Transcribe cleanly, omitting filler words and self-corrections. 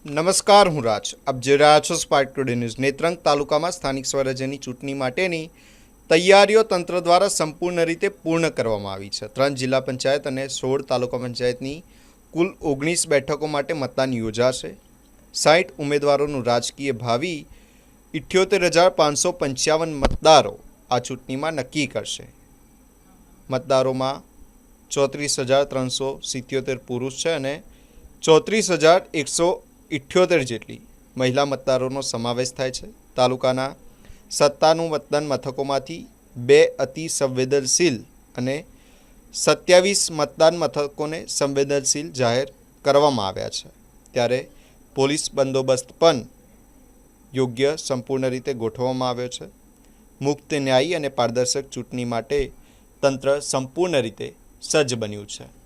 નમસ્કાર, હું રાજ. આપ જોઈ રહ્યા છો સ્પાર્ક ટુડે ન્યૂઝ. નેત્રંગ તાલુકામાં સ્થાનિક સ્વરાજ્યની ચૂંટણી માટેની તૈયારીઓ તંત્ર દ્વારા સંપૂર્ણ રીતે પૂર્ણ કરવામાં આવી છે. 3 જિલ્લા પંચાયત અને 16 તાલુકા પંચાયતની કુલ 19 બેઠકો માટે મતદાન યોજાશે. 60 ઉમેદવારોનું રાજકીય ભાવિ 78,555 મતદારો આ ચૂંટણીમાં નક્કી કરશે. મતદારોમાં 34,377 પુરુષ છે અને 34,178 જેટલી મહિલા મતદારોનો સમાવેશ થાય છે. તાલુકાના 97 મતદાન મથકોમાંથી 2 અતિ સંવેદનશીલ અને 27 મતદાન મથકોને સંવેદનશીલ જાહેર કરવામાં આવ્યા છે. ત્યારે પોલીસ બંદોબસ્ત પણ યોગ્ય સંપૂર્ણ રીતે ગોઠવવામાં આવ્યો છે. મુક્ત, ન્યાયી અને પારદર્શક ચૂંટણી માટે તંત્ર સંપૂર્ણ રીતે સજ્જ બન્યું છે.